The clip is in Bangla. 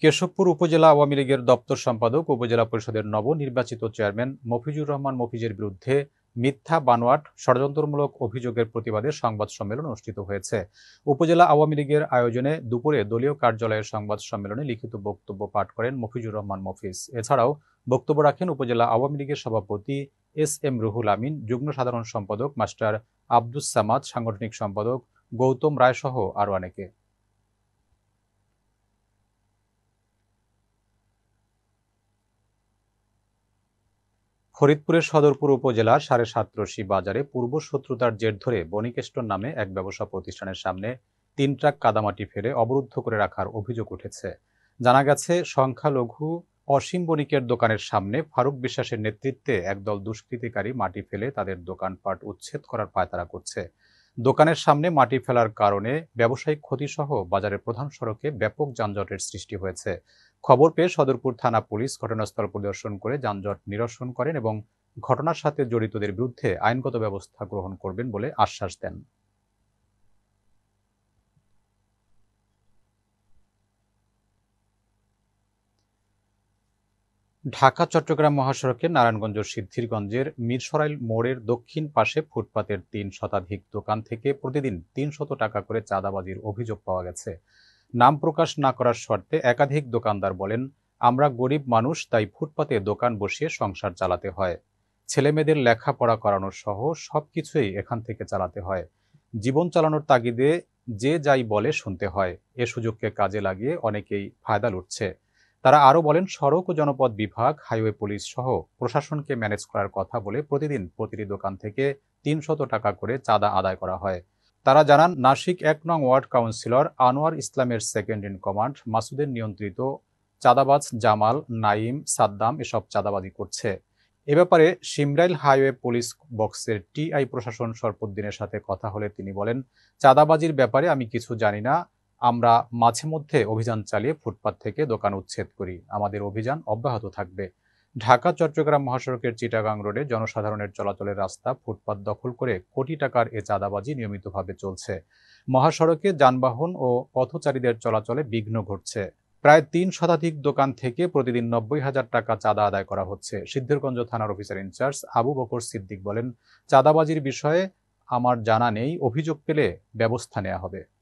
কেশবপুর উপজেলা আওয়ামী লীগের দপ্তর সম্পাদক উপজেলা পরিষদের নবনির্বাচিত চেয়ারম্যান মফিজুর রহমান মফিজের বিরুদ্ধে মিথ্যা বানোয়াট ষড়যন্ত্রমূলক অভিযোগের প্রতিবাদে সংবাদ সম্মেলন অনুষ্ঠিত হয়েছে। উপজেলা আওয়ামী লীগের আয়োজনে দুপুরে দলীয় কার্যালয়ের সংবাদ সম্মেলনে লিখিত বক্তব্য পাঠ করেন মফিজুর রহমান মফিজ। এছাড়াও বক্তব্য রাখেন উপজেলা আওয়ামী লীগের সভাপতি এস.এম. রুহুল আমিন, যুগ্ম সাধারণ সম্পাদক মাস্টার আব্দুস সামাদ, সাংগঠনিক সম্পাদক গৌতম রায় সহ আরও অনেকে। ফরিদপুরের সদরপুর উপজেলার ৭.৫ বাজারে পূর্বশত্রুতার জের ধরে বণিক স্টোর নামে এক ব্যবসা প্রতিষ্ঠানের সামনে ৩ ট্রাক কাদামাটি ফেলে অবরুদ্ধ করে রাখার অভিযোগ উঠেছে। জানা গেছে, সংখ্যালঘু অসীম বণিকের দোকানের সামনে ফারুক বিশ্বাসের নেতৃত্বে একদল দুষ্কৃতিকারী মাটি ফেলে তাদের দোকানপাট উচ্ছেদ করার পায়তারা করছে। দোকানের সামনে মাটি ফেলার কারণে ব্যবসায়িক ক্ষতিসহ বাজারের প্রধান সড়কে ব্যাপক যানজটের সৃষ্টি হয়েছে। খবর পেয়ে সদরপুর থানা পুলিশ ঘটনাস্থল পরিদর্শন করে যানজট নিরসন করেন এবং ঘটনার সাথে জড়িতদের বিরুদ্ধে আইনগত ব্যবস্থা গ্রহণ করবেন বলে আশ্বাস দেন। ঢাকা-চট্টগ্রাম মহাসড়কের নারায়ণগঞ্জ সিদ্ধিরগঞ্জের মিরসরাইল মোড়ের দক্ষিণ পাশে ফুটপাতের ৩ শতাধিক দোকান থেকে প্রতিদিন ৩০০ টাকা করে চাঁদাবাজির অভিযোগ পাওয়া গেছে। নাম প্রকাশ না করার শর্তে একাধিক দোকানদার বলেন, আমরা গরিব মানুষ, তাই ফুটপাতে দোকান বসিয়ে সংসার চালাতে হয়। ছেলেমেয়েদের লেখাপড়া করানো সহ সবকিছুই এখান থেকে চালাতে হয়। জীবন চালানোর তাগিদে যে যাই বলে শুনতে হয়। এ সুযোগকে কাজে লাগিয়ে অনেকেই ফায়দা লুটছে। তারা আরও বলেন, সড়ক ও জনপথ বিভাগ, হাইওয়ে পুলিশ সহ প্রশাসনকে ম্যানেজ করার কথা বলে প্রতিদিন প্রতিটি দোকান থেকে ৩০০ টাকা করে চাঁদা আদায় করা হয়। তারা জানান, নাসিক ১ নং ওয়ার্ড কাউন্সিলর আনোয়ার ইসলামের সেকেন্ড ইন কমান্ড মাসুদের নিয়ন্ত্রিত চাঁদাবাজ জামাল, নাইম, সাদ্দাম এসব চাঁদাবাজি করছে। এ ব্যাপারে শিমরাইল হাইওয়ে পুলিশ বক্সের টিআই প্রশাসন শরফুদ্দিনের সাথে কথা হলে তিনি বলেন, চাঁদাবাজির ব্যাপারে আমি কিছু জানি না। আমরা মাঝে মধ্যে অভিযান চালিয়ে ফুটপাত থেকে দোকান উচ্ছেদ করি। আমাদের অভিযান অব্যাহত থাকবে। ঢাকা-চট্টগ্রাম মহাসড়কের চিটাগাং রোডে জনসাধারণের চলাচলের রাস্তা ফুটপাত দখল করে কোটি টাকার এ চাঁদাবাজি নিয়মিতভাবে চলছে। মহাসড়কে যানবাহন ও পথচারীদের চলাচলে বিঘ্ন ঘটছে। প্রায় ৩ শতাধিক দোকান থেকে প্রতিদিন ৯০,০০০ টাকা চাঁদা আদায় করা হচ্ছে। সিদ্ধিরগঞ্জ থানার অফিসার ইনচার্জ আবু বকর সিদ্দিক বলেন, চাঁদাবাজির বিষয়ে আমার জানা নেই, অভিযোগ পেলে ব্যবস্থা নেওয়া হবে।